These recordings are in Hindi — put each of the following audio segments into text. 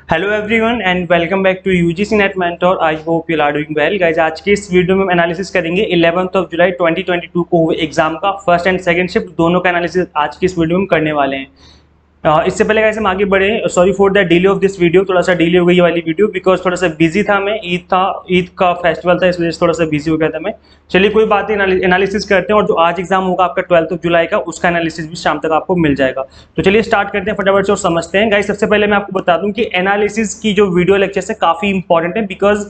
Hello everyone and welcome back to UGC NET mentor. I hope you are doing well guys. आज के इस वीडियो में हम एनालिसिस करेंगे 11 जुलाई 2022 को हुए एग्जाम का फर्स्ट एंड सेकंड शिफ्ट दोनों का एनालिसिस आज की इस वीडियो में करने वाले हैं। इससे पहले गाइस हम आगे बढ़े, sorry for the delay of this video, थोड़ा सा डिले हो गई वाली वीडियो बिकॉज थोड़ा सा बिजी था मैं, ईद का फेस्टिवल था, इस वजह से थोड़ा सा बिजी हो गया था मैं। चलिए कोई बात नहीं, एनालिसिस करते हैं और जो आज एग्जाम होगा आपका 12 जुलाई का, उसका एनालिसिस भी शाम तक आपको मिल जाएगा। तो चलिए स्टार्ट करते हैं फटाफट से और समझते हैं गाइस। सबसे पहले मैं आपको बता दूं कि एनालिसिस की जो वीडियो लेक्चर है काफी इंपॉर्टेंट है बिकॉज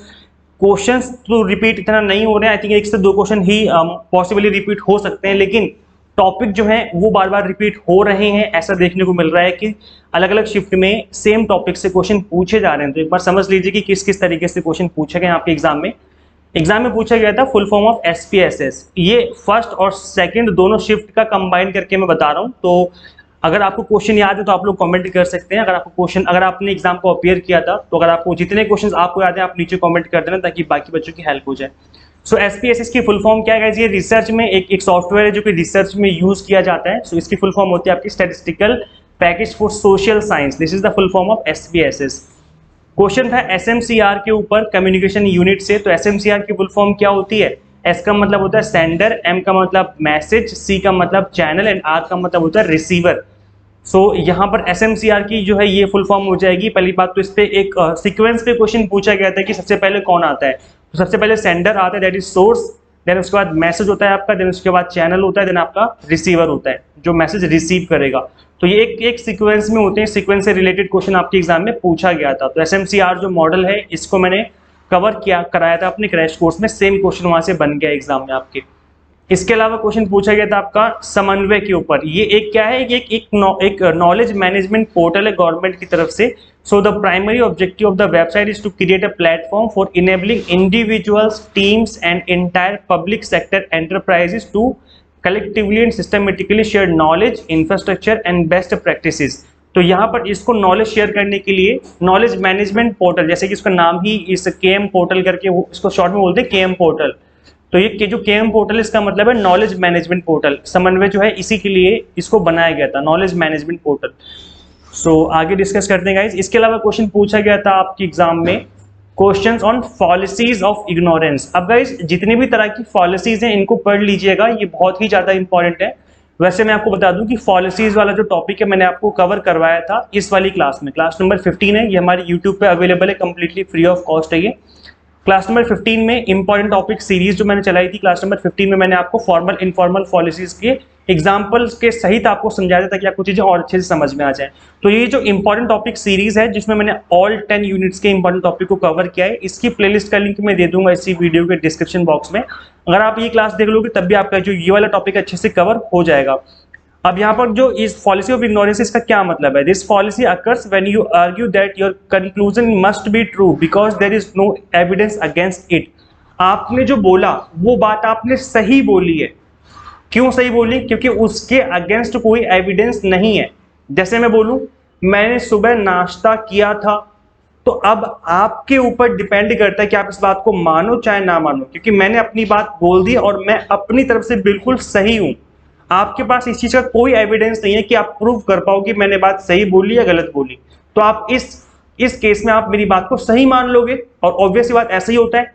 क्वेश्चंस तो रिपीट इतना नहीं हो रहे हैं। आई थिंक 1 से 2 क्वेश्चन ही पॉसिबली रिपीट हो सकते हैं, लेकिन टॉपिक जो है वो बार बार रिपीट हो रहे हैं। ऐसा देखने को मिल रहा है कि अलग अलग शिफ्ट में सेम टॉपिक से क्वेश्चन पूछे जा रहे हैं। तो एक बार समझ लीजिए कि किस किस तरीके से क्वेश्चन पूछे गए आपके एग्जाम में पूछा गया था फुल फॉर्म ऑफ SPSS। ये फर्स्ट और सेकंड दोनों शिफ्ट का कंबाइन करके मैं बता रहा हूं। तो अगर आपको क्वेश्चन याद है तो आप लोग कमेंट कर सकते हैं। अगर आपने एग्जाम को अपियर किया था तो अगर आपको जितने क्वेश्चन आपको याद है आप नीचे कमेंट कर देना ताकि बाकी बच्चों की हेल्प हो जाए। सो SPSS की फुल फॉर्म क्या है? ये रिसर्च में एक सॉफ्टवेयर है जो कि रिसर्च में यूज किया जाता है। सो इसकी फुल फॉर्म होती है आपकी statistical package for social science. This is the full form of SPSS। Question था SMCR के ऊपर कम्युनिकेशन यूनिट से। तो SMCR की फुल फॉर्म क्या होती है? S का मतलब होता है सेंडर, M का मतलब मैसेज, C का मतलब चैनल एंड R का मतलब होता है रिसीवर। सो यहाँ पर SMCR की जो है ये फुल फॉर्म हो जाएगी। पहली बात तो इस पे एक सीक्वेंस पे क्वेश्चन पूछा गया था कि सबसे पहले कौन आता है। तो सबसे पहले सेंडर आता है, दैट इज सोर्स, देन उसके बाद मैसेज होता है आपका, देन उसके बाद चैनल होता है, देन आपका रिसीवर होता है जो मैसेज रिसीव करेगा। तो ये एक सीक्वेंस में होते हैं। सीक्वेंस से रिलेटेड क्वेश्चन आपके एग्जाम में पूछा गया था। तो SMCR जो मॉडल है इसको मैंने कवर कराया था अपने क्रैश कोर्स में। सेम क्वेश्चन वहां से बन गया एग्जाम में आपके। इसके अलावा क्वेश्चन पूछा गया था आपका समन्वय के ऊपर। ये एक क्या है? एक नॉलेज मैनेजमेंट पोर्टल है गवर्नमेंट की तरफ से। So the primary objective of the website is to create a platform for enabling individuals, teams and entire public sector enterprises to collectively and systematically share knowledge, infrastructure and best practices. तो यहाँ पर इसको नॉलेज शेयर करने के लिए नॉलेज मैनेजमेंट पोर्टल, जैसे कि इसका नाम ही इस KM पोर्टल करके इसको शॉर्ट में बोलते हैं KM पोर्टल। तो ये जो KM पोर्टल इसका मतलब है नॉलेज मैनेजमेंट पोर्टल। समन्वय जो है इसी के लिए इसको बनाया गया था, नॉलेज मैनेजमेंट पोर्टल। सो आगे डिस्कस करते हैं गाइस। इसके अलावा क्वेश्चन पूछा गया था आपके एग्जाम में questions on policies of ignorance. अब गाइस जितनी भी तरह की पॉलिसीज हैं इनको पढ़ लीजिएगा, ये बहुत ही ज्यादा इंपॉर्टेंट है। वैसे मैं आपको बता दूं कि पॉलिसीज वाला जो टॉपिक है मैंने आपको कवर करवाया था इस वाली क्लास में। क्लास नंबर 15 है, ये हमारी यूट्यूब पे अवेलेबल है, कंप्लीटली फ्री ऑफ कॉस्ट है ये। क्लास नंबर 15 में इंपॉर्टेंट टॉपिक सीरीज जो मैंने चलाई थी, क्लास नंबर 15 में मैंने आपको फॉर्मल इनफॉर्मल पॉलिसीज के एग्जांपल्स के सहित आपको समझाया था ताकि आपको चीजें और अच्छे से समझ में आ जाए। तो ये जो इंपॉर्टेंट टॉपिक सीरीज है जिसमें मैंने ऑल 10 यूनिट्स के इंपॉर्टेंट टॉपिक को कवर किया है, इसकी प्लेलिस्ट का लिंक मैं दे दूंगा इसी वीडियो के डिस्क्रिप्शन बॉक्स में। अगर आप ये क्लास देख लोगे तब भी आपका जो ये वाला टॉपिक अच्छे से कवर हो जाएगा। अब यहाँ पर जो इस पॉलिसी ऑफ इग्नोरेंस इसका क्या मतलब है? This policy occurs when you argue that your conclusion must be true because there is no evidence against it. आपने जो बोला वो बात आपने सही बोली है। क्यों सही बोली? क्योंकि उसके अगेंस्ट कोई एविडेंस नहीं है। जैसे मैं बोलूं मैंने सुबह नाश्ता किया था, तो अब आपके ऊपर डिपेंड करता है कि आप इस बात को मानो चाहे ना मानो, क्योंकि मैंने अपनी बात बोल दी और मैं अपनी तरफ से बिल्कुल सही हूं। आपके पास इस चीज का कोई एविडेंस नहीं है कि आप प्रूव कर पाओ कि मैंने बात सही बोली या गलत बोली। तो आप इस केस में आप मेरी बात को सही मान लोगे। और ऑब्वियसली बात ऐसा ही होता है,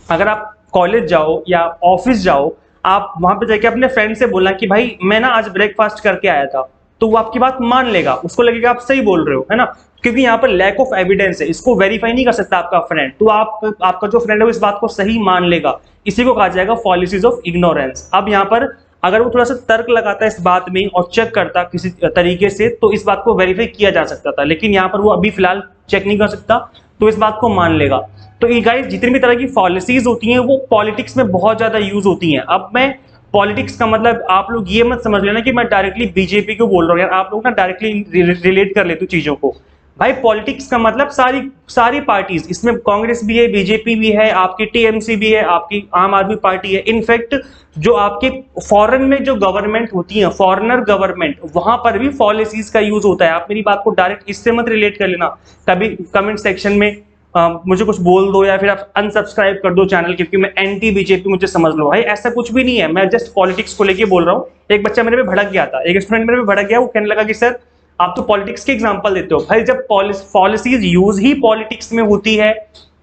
अगर आप कॉलेज जाओ या ऑफिस जाओ, आप वहां पे जाके अपने फ्रेंड से बोलना कि भाई मैं ना आज ब्रेकफास्ट करके आया था, तो वो आपकी बात मान लेगा, उसको लगेगा आप सही बोल रहे हो, है ना। क्योंकि यहाँ पर लैक ऑफ एविडेंस है, इसको वेरीफाई नहीं कर सकता आपका फ्रेंड, तो आपका जो फ्रेंड है वो इस बात को सही मान लेगा। इसी को कहा जाएगा पॉलिसीज ऑफ इग्नोरेंस। अब यहाँ पर अगर वो थोड़ा सा तर्क लगाता है इस बात में और चेक करता किसी तरीके से, तो इस बात को वेरीफाई किया जा सकता था, लेकिन यहाँ पर वो अभी फिलहाल चेक नहीं कर सकता, तो इस बात को मान लेगा। तो ये गाइस जितनी भी तरह की पॉलिसीज होती हैं वो पॉलिटिक्स में बहुत ज्यादा यूज होती हैं। अब मैं पॉलिटिक्स का मतलब आप लोग ये मत समझ लेना कि मैं डायरेक्टली बीजेपी को बोल रहा हूँ यार, आप लोग ना डायरेक्टली रिलेट कर लेते हो चीजों को। भाई पॉलिटिक्स का मतलब सारी पार्टीज, इसमें कांग्रेस भी है, बीजेपी भी है, आपकी TMC भी है, आपकी आम आदमी पार्टी है। इनफैक्ट जो आपके फॉरेन में जो गवर्नमेंट होती है, फॉरेनर गवर्नमेंट, वहां पर भी पॉलिसीज का यूज होता है। आप मेरी बात को डायरेक्ट इससे मत रिलेट कर लेना। कभी कमेंट सेक्शन में मुझे कुछ बोल दो या फिर आप अनसब्सक्राइब कर दो चैनल क्योंकि मैं एंटी बीजेपी, मुझे समझ लो भाई ऐसा कुछ भी नहीं है। मैं जस्ट पॉलिटिक्स को लेके बोल रहा हूँ। एक बच्चा मेरे पे भड़क गया था, एक स्टूडेंट मेरे पे भड़क गया, वो कहने लगा कि सर आप तो पॉलिटिक्स के एग्जाम्पल देते हो भाई, जब पॉलिसीज यूज ही पॉलिटिक्स में होती है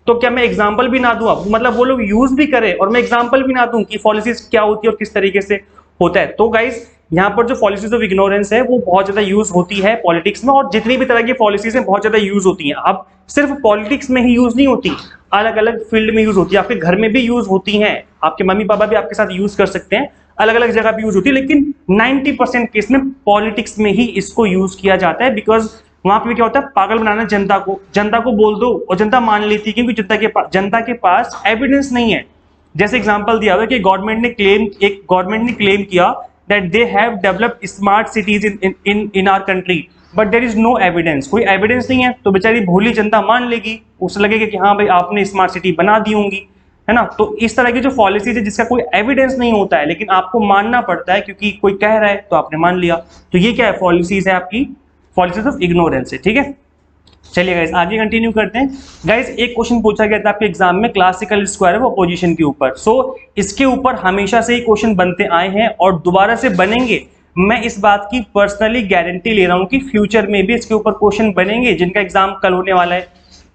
तो क्या मैं एग्जाम्पल भी ना दूं, मतलब वो लोग यूज भी करें और मैं एग्जाम्पल भी ना दूं कि पॉलिसीज क्या होती है और किस तरीके से होता है। तो गाइस यहाँ पर जो पॉलिसीज ऑफ इग्नोरेंस है वो बहुत ज्यादा यूज होती है पॉलिटिक्स में, और जितनी भी तरह की पॉलिसीज हैं बहुत ज्यादा यूज होती हैं। अब सिर्फ पॉलिटिक्स में ही यूज नहीं होती, अलग अलग फील्ड में यूज होती है, आपके घर में भी यूज होती हैं, आपके मम्मी पापा भी आपके साथ यूज कर सकते हैं, अलग अलग जगह भी यूज होती है, लेकिन 90% केस में पॉलिटिक्स में ही इसको यूज किया जाता है। बिकॉज वहां पे क्या होता है, पागल बनाना जनता को बोल दो और जनता मान लेती है, क्योंकि जनता के पास एविडेंस नहीं है। जैसे एग्जांपल दिया हुआ है कि गवर्नमेंट ने क्लेम किया that they have developed smart cities in our country, but there is no evidence, कोई एविडेंस नहीं है, तो बेचारी भोली जनता मान लेगी, उसे लगेगा कि हाँ भाई आपने स्मार्ट सिटी बना दी होंगी, है ना। तो इस तरह की जो पॉलिसीज है जिसका कोई एविडेंस नहीं होता है लेकिन आपको मानना पड़ता है क्योंकि कोई कह रहा है तो आपने मान लिया, तो ये क्या है, पॉलिसीज है आपकी, पॉलिसीज ऑफ इग्नोरेंस है, ठीक है। चलिए गाइस आगे कंटिन्यू करते हैं। गाइस एक क्वेश्चन पूछा गया था आपके एग्जाम में क्लासिकल स्क्वायर ऑफ अपोजिशन के ऊपर, सो इसके ऊपर हमेशा से ही क्वेश्चन बनते आए हैं और दोबारा से बनेंगे। मैं इस बात की पर्सनली गारंटी ले रहा हूं कि फ्यूचर में भी इसके ऊपर क्वेश्चन बनेंगे, जिनका एग्जाम कल होने वाला है,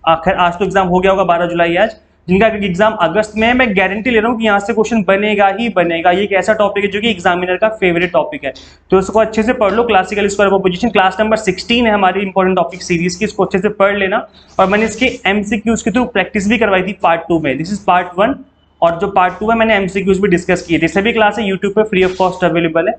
आखिर आज तो एग्जाम हो गया होगा 12 जुलाई आज, जिनका एग्जाम अगस्त में है, मैं गारंटी ले रहा हूँ कि यहाँ से क्वेश्चन बनेगा ही बनेगा। ये एक ऐसा टॉपिक है जो कि एग्जामिनर का फेवरेट टॉपिक है, तो इसको अच्छे से पढ़ लो। Classical square of opposition class number 16 है हमारी इंपॉर्टेंट टॉपिक सीरीज की, इसको अच्छे से पढ़ लेना। और मैंने इसके एमसीक्यूज के थ्रू प्रैक्टिस भी करवाई थी पार्ट 2 में, दिस इज पार्ट 1, और जो पार्ट 2 है मैंने एमसीक्यूज भी डिस्कस किए थे। सभी क्लास है यूट्यूब पे फ्री ऑफ कॉस्ट अवेलेबल है,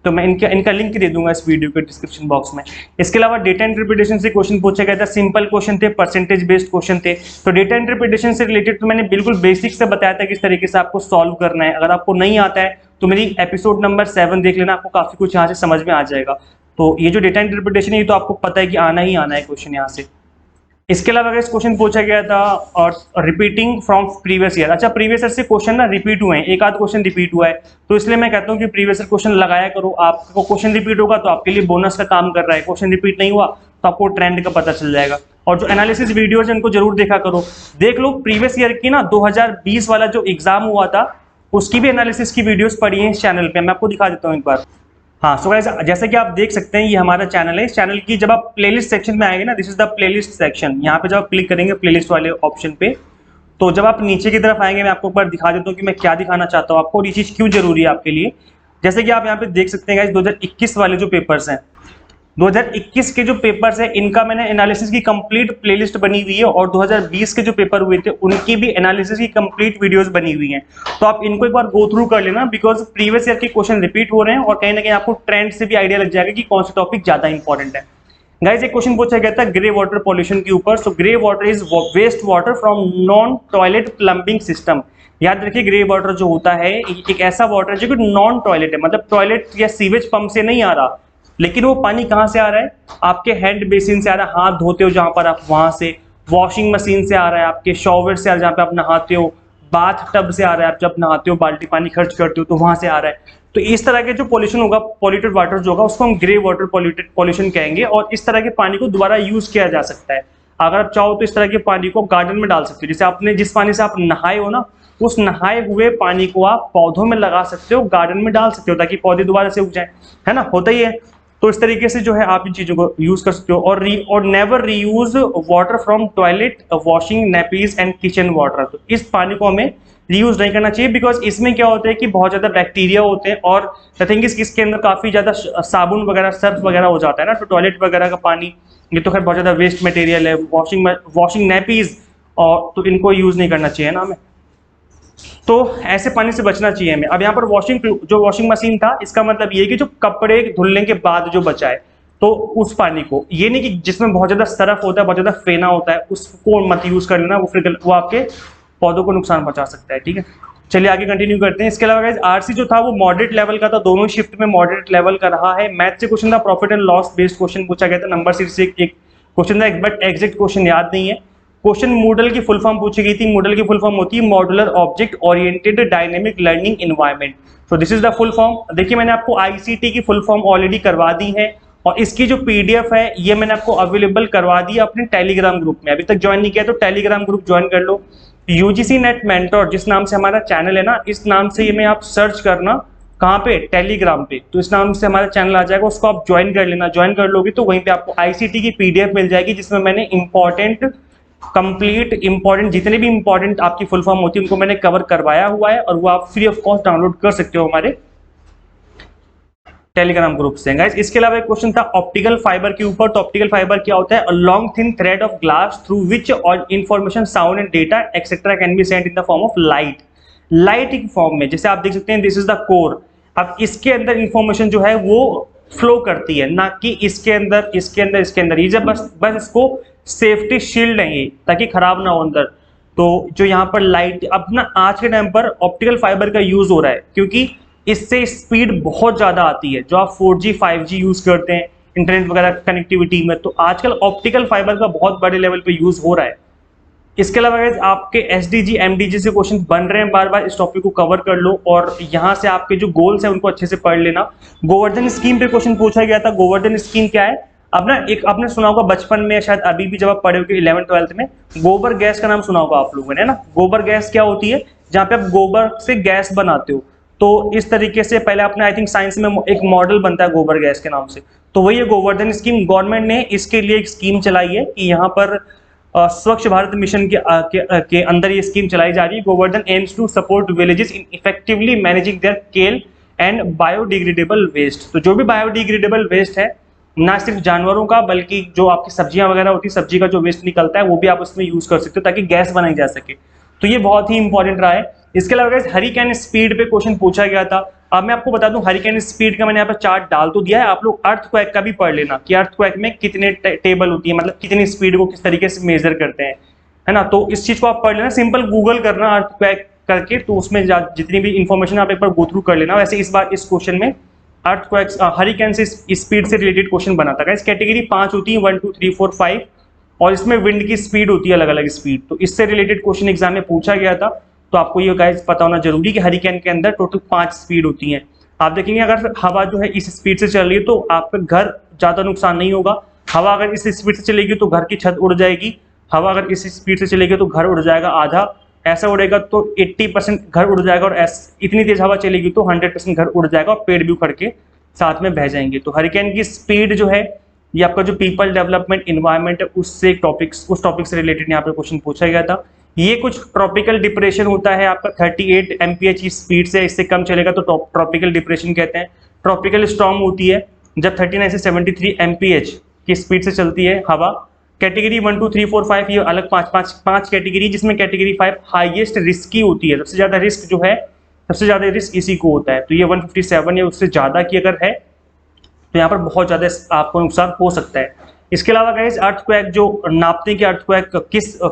तो मैं इनका लिंक दे दूंगा इस वीडियो के डिस्क्रिप्शन बॉक्स में। इसके अलावा डेटा इंटरप्रिटेशन से क्वेश्चन पूछा गया था, सिंपल क्वेश्चन थे, परसेंटेज बेस्ड क्वेश्चन थे। तो डेटा इंटरप्रिटेशन से रिलेटेड तो मैंने बिल्कुल बेसिक से बताया था किस तरीके से आपको सॉल्व करना है। अगर आपको नहीं आता है तो मेरी एपिसोड नंबर 7 देख लेना, आपको काफी कुछ यहाँ से समझ में आ जाएगा। तो ये जो डेटा इंटरप्रिटेशन है ये तो आपको पता है कि आना ही आना है क्वेश्चन यहाँ से। इसके अलावा अगर क्वेश्चन पूछा गया था और रिपीटिंग फ्रॉम प्रीवियस ईयर, अच्छा प्रीवियस ईयर से क्वेश्चन ना रिपीट हुए हैं, एक आध क्वेश्चन रिपीट हुआ है, तो इसलिए मैं कहता हूँ कि प्रीवियस ईयर क्वेश्चन लगाया करो। आपको क्वेश्चन रिपीट होगा तो आपके लिए बोनस का काम कर रहा है, क्वेश्चन रिपीट नहीं हुआ तो आपको ट्रेंड का पता चल जाएगा। और जो एनालिसिस वीडियोज है उनको जरूर देखा करो, देख लो प्रीवियस ईयर की ना 2020 वाला जो एग्जाम हुआ था उसकी भी एनालिसिस की वीडियोस पड़ी है इस चैनल पे, मैं आपको दिखा देता हूँ एक बार। हाँ सो गाइस जैसे कि आप देख सकते हैं ये हमारा चैनल है, इस चैनल की जब आप प्लेलिस्ट सेक्शन में आएंगे ना, this is the playlist section, यहाँ पे जब आप क्लिक करेंगे प्लेलिस्ट वाले ऑप्शन पे, तो जब आप नीचे की तरफ आएंगे मैं आपको एक बार दिखा देता हूँ कि मैं क्या दिखाना चाहता हूँ आपको और ये चीज क्यों जरूरी है आपके लिए। जैसे कि आप यहाँ पे देख सकते हैं गाइस 2021 वाले जो पेपर्स हैं, 2021 के जो पेपर्स है इनका मैंने एनालिसिस की कंप्लीट प्लेलिस्ट बनी हुई है, और 2020 के जो पेपर हुए थे उनकी भी एनालिसिस की कंप्लीट वीडियोस बनी हुई हैं। तो आप इनको एक बार गो थ्रू कर लेना, बिकॉज प्रीवियस ईयर के क्वेश्चन रिपीट हो रहे हैं और कहीं ना कहीं आपको ट्रेंड से भी आइडिया लग जाएगा कि कौन सा टॉपिक ज्यादा इंपॉर्टेंट है। गाइस एक क्वेश्चन पूछा गया था ग्रे वाटर पॉल्यूशन के ऊपर। So grey water is waste water from non toilet plumbing system. याद रखिए ग्रे वाटर जो होता है एक ऐसा वाटर है जो कि नॉन टॉयलेट है, मतलब टॉयलेट या सीवेज पंप से नहीं आ रहा, लेकिन वो पानी कहाँ से आ रहा है, आपके हैंड बेसिन से आ रहा है, हाथ धोते हो जहां पर आप वहां से, वॉशिंग मशीन से आ रहा है, आपके शॉवर से आ रहा है जहाँ पे आप नहाते हो, बाथ टब से आ रहा है, आप जब नहाते हो बाल्टी पानी खर्च करते हो तो वहां से आ रहा है। तो इस तरह के जो पॉल्यूशन होगा, पॉल्यूटेड वाटर जो होगा उसको हम ग्रे वाटर पॉल्यूशन कहेंगे, और इस तरह के पानी को दोबारा यूज किया जा सकता है। अगर आप चाहो तो इस तरह के पानी को गार्डन में डाल सकते हो, जैसे आपने जिस पानी से आप नहाए हो ना, उस नहाए हुए पानी को आप पौधों में लगा सकते हो, गार्डन में डाल सकते हो ताकि पौधे दोबारा से उग जाए, है ना, होता ही है। तो इस तरीके से जो है आप इन चीजों को यूज कर सकते हो। और never reuse water from toilet, washing, nappies and kitchen water. तो इस पानी को हमें रीयूज नहीं करना चाहिए, बिकॉज इसमें क्या होता है कि बहुत ज्यादा बैक्टीरिया होते हैं, और द थिंग इज इसके अंदर काफी ज्यादा साबुन वगैरह, सर्फ वगैरह हो जाता है ना, तो टॉयलेट वगैरह का पानी ये तो खैर बहुत ज्यादा वेस्ट मटेरियल है, वॉशिंग नेपीज, और तो इनको यूज नहीं करना चाहिए ना हमें, तो ऐसे पानी से बचना चाहिए हमें। अब यहाँ पर वॉशिंग मशीन था, इसका मतलब ये कि जो कपड़े धुलने के बाद जो बचा है, तो उस पानी को, ये नहीं कि जिसमें बहुत ज्यादा सरफ होता है, बहुत ज्यादा फेना होता है, उसको मत यूज कर लेना, वो आपके पौधों को नुकसान पहुंचा सकता है, ठीक है। चलिए आगे कंटिन्यू करते हैं। इसके अलावा गाइस आरसी जो था वो मॉडरेट लेवल का था, दोनों शिफ्ट में मॉडरेट लेवल का रहा है। मैथ से क्वेश्चन था, profit and loss based question पूछा गया था, नंबर सीरीज से एक क्वेश्चन था, बट एग्जैक्ट क्वेश्चन याद नहीं है। क्वेश्चन मूडल की फुल फॉर्म पूछी गई थी, मूडल की फुल फॉर्म होती है modular object oriented dynamic learning environment. So this is the full form. देखिए मैंने आपको आईसीटी की फुल फॉर्म ऑलरेडी करवा दी है, और इसकी जो पीडीएफ है ये मैंने आपको अवेलेबल करवा दी अपने टेलीग्राम ग्रुप में। अभी तक ज्वाइन नहीं किया तो टेलीग्राम ग्रुप ज्वाइन कर लो। यूजीसी नेट मेंटोर जिस नाम से हमारा चैनल है ना, इस नाम से ये में आप सर्च करना, कहाँ पे, टेलीग्राम पे। तो इस नाम से हमारा चैनल आ जाएगा, उसको आप ज्वाइन कर लेना। ज्वाइन कर लोगे तो वहीं पे आपको आईसीटी की पीडीएफ मिल जाएगी, जिसमें मैंने इंपॉर्टेंट जितने भी इंपॉर्टेंट आपकी फुल फॉर्म होती है उनको मैंने कवर करवाया हुआ है, और वो आप फ्री ऑफ कॉस्ट डाउनलोड कर सकते हो हमारे टेलीग्राम ग्रुप से गाइस। इसके अलावा एक क्वेश्चन था ऑप्टिकल फाइबर के ऊपर। तो ऑप्टिकल फाइबर क्या होता है? A long thin thread of glass through which all information, sound and data etcetera can be sent in the form of light. Light की फॉर्म में, जैसे आप देख सकते हैं, दिस इज द कोर। अब इसके अंदर इंफॉर्मेशन जो है वो फ्लो करती है, ना कि इसके अंदर ये जब बस इसको सेफ्टी शील्ड है ये, ताकि खराब ना हो अंदर। तो जो यहाँ पर लाइट, अब ना आज के टाइम पर ऑप्टिकल फाइबर का यूज हो रहा है, क्योंकि इससे स्पीड बहुत ज्यादा आती है। जो आप 4G 5G यूज करते हैं इंटरनेट वगैरह कनेक्टिविटी में, तो आजकल ऑप्टिकल फाइबर का बहुत बड़े लेवल पे यूज हो रहा है। इसके अलावा आपके एसडीजी एमडीजी से क्वेश्चन बन रहे हैं बार बार, इस टॉपिक को कवर कर लो, और यहाँ से आपके जो गोल्स हैं उनको अच्छे से पढ़ लेना। गोवर्धन स्कीम पे क्वेश्चन पूछा गया था। गोवर्धन स्कीम क्या है? अब ना एक आपने सुना होगा बचपन में, शायद अभी भी जब आप पढ़े हो 11th 12th में, गोबर गैस का नाम सुना होगा आप लोगों ने, है ना। गोबर गैस क्या होती है? जहाँ पे आप गोबर से गैस बनाते हो। तो इस तरीके से पहले आपने आई थिंक साइंस में एक मॉडल बनता है गोबर गैस के नाम से, तो वही है गोवर्धन स्कीम। गवर्नमेंट ने इसके लिए एक स्कीम चलाई है कि यहाँ पर स्वच्छ भारत मिशन के अंदर ये स्कीम चलाई जा रही है। Gobardhan aims to support villages in effectively managing their cattle and biodegradable waste. तो जो भी बायोडिग्रेडेबल वेस्ट है, ना सिर्फ जानवरों का, बल्कि जो आपकी सब्जियां वगैरह होती है, सब्जी का जो वेस्ट निकलता है, वो भी आप उसमें यूज कर सकते हो ताकि गैस बनाई जा सके। तो ये बहुत ही इंपॉर्टेंट रहा है। इसके अलावा हरिकेन स्पीड पे क्वेश्चन पूछा गया था। अब मैं आपको बता दूं, हरिकेन स्पीड का मैंने यहाँ पर चार्ट डाल तो दिया है, आप लोग अर्थक्वेक का भी पढ़ लेना कि अर्थक्वेक में कितने टेबल होती है, मतलब कितनी स्पीड को किस तरीके से मेजर करते हैं, है ना। तो इस चीज को आप पढ़ लेना, सिंपल गूगल करना अर्थक्वेक करके, तो उसमें जितनी भी इंफॉर्मेशन आप एक बार गो थ्रू कर लेना। वैसे इस बार इस क्वेश्चन में अर्थक्वेक हरिकेन से स्पीड से रिलेटेड क्वेश्चन बना था। इस कैटेगरी 5 होती है, 1 2 3 4 5, और इसमें विंड की स्पीड होती है अलग अलग स्पीड। तो इससे रिलेटेड क्वेश्चन एग्जाम में पूछा गया था। तो आपको ये गाइस पता होना जरूरी कि हरिकेन के अंदर टोटल 5 स्पीड होती हैं। आप देखेंगे अगर हवा जो है इस स्पीड से चल रही है तो आपका घर ज्यादा नुकसान नहीं होगा। हवा अगर इस स्पीड से चलेगी तो घर की छत उड़ जाएगी। हवा अगर इस स्पीड से चलेगी तो घर उड़ जाएगा आधा, ऐसा उड़ेगा तो 80% घर उड़ जाएगा, और इतनी तेज हवा चलेगी तो 100% घर उड़ जाएगा और पेड़ भी उखड़ के साथ में बह जाएंगे। तो हरिकेन की स्पीड जो है, ये आपका जो पीपल डेवलपमेंट इन्वायरमेंट है उससे उस टॉपिक से रिलेटेड यहाँ पे क्वेश्चन पूछा गया था। ये कुछ ट्रॉपिकल डिप्रेशन होता है आपका 38 mph की स्पीड से, इससे कम चलेगा तो ट्रॉपिकल डिप्रेशन कहते हैं। ट्रॉपिकल स्टॉर्म होती है जब 39 से 73 mph की स्पीड से चलती है हवा। कैटेगरी 1 2 3 4 5 ये अलग पांच कैटेगरी, जिसमें कैटेगरी 5 हाईएस्ट रिस्की होती है। सबसे ज्यादा रिस्क जो है, सबसे ज्यादा रिस्क इसी को होता है। तो ये 157 या उससे ज्यादा की अगर है तो यहाँ पर बहुत ज्यादा आपको नुकसान हो सकता है। इसके अलावा गाइस अर्थक्वेक जो नापते हैं कि अर्थक्वेक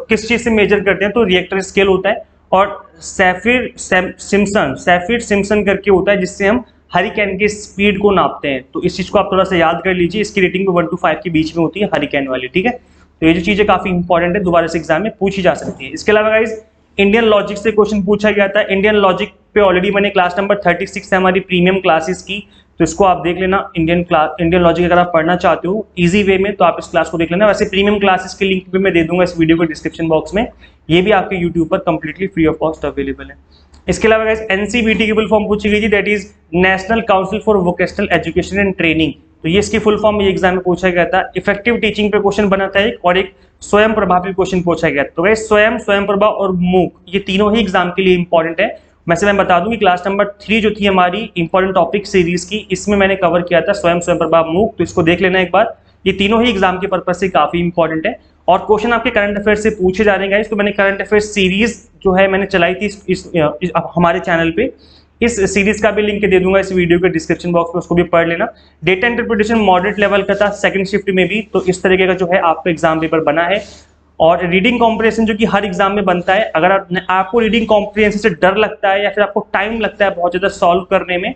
किस चीज से मेजर करते हैं, तो रिएक्टर स्केल होता है, और सैफिर सिम्पसन करके होता है, जिससे हम हरिकेन की स्पीड को नापते हैं। तो इस चीज को आप थोड़ा सा याद कर लीजिए। इसकी रेटिंग 1 to 5 के बीच में होती है हरिकेन वाली, ठीक है। तो ये जो चीजें काफी इंपॉर्टेंट है, दोबारा से एग्जाम में पूछी जा सकती है। इसके अलावा गाइस इंडियन लॉजिक से क्वेश्चन पूछा गया था। इंडियन लॉजिक पे ऑलरेडी मैंने क्लास नंबर 36 है हमारी प्रीमियम क्लासेस की, तो इसको आप देख लेना। इंडियन लॉजिक अगर आप पढ़ना चाहते हो इजी वे में तो आप इस क्लास को देख लेना। वैसे प्रीमियम क्लासेस के लिंक भी मैं दे दूंगा इस वीडियो के डिस्क्रिप्शन बॉक्स में, ये भी आपके यूट्यूब पर completely free of cost available है। इसके अलावा गाइस एनसीवीटी की फुल फॉर्म पूछी गई थी, that is national council for vocational education and training. तो ये इसकी फुल फॉर्म ये एग्जाम में पूछा गया था। इफेक्टिव टीचिंग पे क्वेश्चन बना था एक, और एक स्वयं प्रभा पे क्वेश्चन पूछा गया। तो गाइस स्वयं प्रभा और मूक ये तीनों ही एग्जाम के लिए इंपॉर्टेंट है। मैं बता दूं कि क्लास नंबर 3 जो थी हमारी इंपॉर्टेंट टॉपिक सीरीज की, इसमें मैंने कवर किया था स्वयं प्रभा मूक, तो इसको देख लेना एक बार। ये तीनों ही एग्जाम के पर्पज से काफी इंपॉर्टेंट है, और क्वेश्चन आपके करंट अफेयर से पूछे जा रहे हैं। तो मैंने करंट अफेयर सीरीज जो है मैंने चलाई थी इस हमारे चैनल पे, इस सीरीज का भी लिंक दे दूंगा इस वीडियो के डिस्क्रिप्शन बॉक्स में, उसको भी पढ़ लेना। डेटा इंटरप्रिटेशन मॉडरेट लेवल का था सेकंड शिफ्ट में भी, तो इस तरीके का जो है आपका एग्जाम पेपर बना है। और रीडिंग कॉम्प्रिहेंशन जो कि हर एग्जाम में बनता है, अगर आपको रीडिंग कॉम्प्रिहेंशन से डर लगता है या फिर आपको टाइम लगता है बहुत ज्यादा सॉल्व करने में,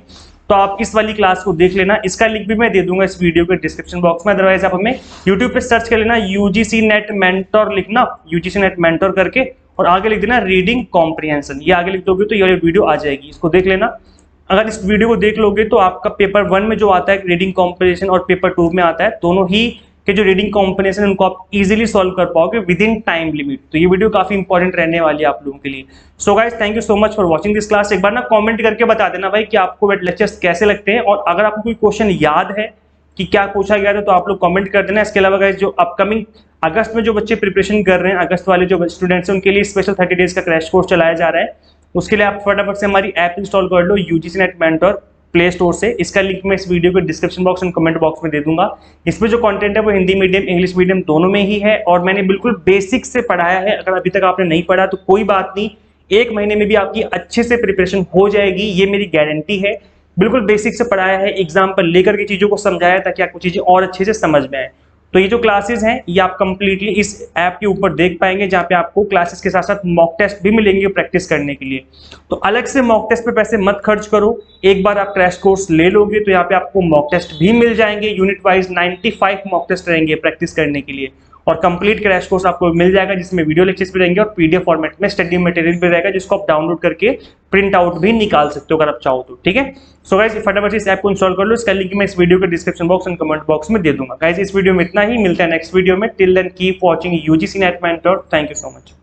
तो आप इस वाली क्लास को देख लेना। इसका लिंक भी मैं दे दूंगा इस वीडियो के डिस्क्रिप्शन बॉक्स में। अदरवाइज आप हमें यूट्यूब पे सर्च कर लेना, यूजीसी नेट मेंटोर लिखना, यूजीसी नेट मेंटोर करके, और आगे लिख देना रीडिंग कॉम्प्रिहेंशन। ये आगे लिख दोगे तो ये वीडियो आ जाएगी, इसको देख लेना। अगर इस वीडियो को देख लोगे तो आपका पेपर 1 में जो आता है रीडिंग कॉम्प्रिहेंशन और पेपर 2 में आता है, दोनों ही के जो रीडिंग कॉम्बिनेशन उनको आप इजीली सॉल्व कर पाओगे विद इन टाइम लिमिट। तो ये वीडियो काफी इंपॉर्टेंट रहने वाली है आप लोगों के लिए। So guys thank you so much for watching this class. एक बार ना कमेंट करके बता देना भाई कि आपको लेक्चर्स कैसे लगते हैं, और अगर आपको कोई क्वेश्चन याद है कि क्या पूछा गया था तो आप लोग कमेंट कर देना। इसके अलावा गाइस जो अपकमिंग अगस्त में जो बच्चे प्रिपरेशन कर रहे हैं, अगस्त वाले जो स्टूडेंट्स हैं उनके लिए स्पेशल 30 डेज का क्रैश कोर्स चलाया जा रहा है। उसके लिए आप फटाफट से हमारी ऐप इंस्टॉल कर लो UGC NET mentor Play Store से। इसका लिंक मैं इस वीडियो के description box and comment box में दे दूंगा। इसमें जो कंटेंट है वो हिंदी मीडियम इंग्लिश मीडियम दोनों में ही है, और मैंने बिल्कुल बेसिक से पढ़ाया है। अगर अभी तक आपने नहीं पढ़ा तो कोई बात नहीं, 1 महीने में भी आपकी अच्छे से प्रिपरेशन हो जाएगी, ये मेरी गारंटी है। बिल्कुल बेसिक से पढ़ाया है, एग्जाम्पल लेकर के चीजों को समझाया ताकि आपको चीजें और अच्छे से समझ में आए। तो ये जो क्लासेस हैं ये आप कंप्लीटली इस ऐप के ऊपर देख पाएंगे, जहाँ पे आपको क्लासेस के साथ साथ मॉक टेस्ट भी मिलेंगे प्रैक्टिस करने के लिए। तो अलग से मॉक टेस्ट पे पैसे मत खर्च करो, एक बार आप क्रैश कोर्स ले लोगे तो यहाँ पे आपको मॉक टेस्ट भी मिल जाएंगे। यूनिट वाइज 95 मॉक टेस्ट रहेंगे प्रैक्टिस करने के लिए, और कंप्लीट क्रैश कोर्स आपको मिल जाएगा जिसमें वीडियो लेक्चर्स भी रहेंगे और पीडीएफ फॉर्मेट में स्टडी मटेरियल भी रहेगा, जिसको आप डाउनलोड करके प्रिंट आउट भी निकाल सकते हो अगर आप चाहो तो। ठीक है, सो गाइस फटाफट इस ऐप को इंस्टॉल कर लो। इसका लिंक मैं इस वीडियो के description box and comment box में दे दूंगा। गाइस इस वीडियो में इतना ही, मिलता है नेक्स्ट वीडियो में। Till then keep watching UGC NET mentor. Thank you so much.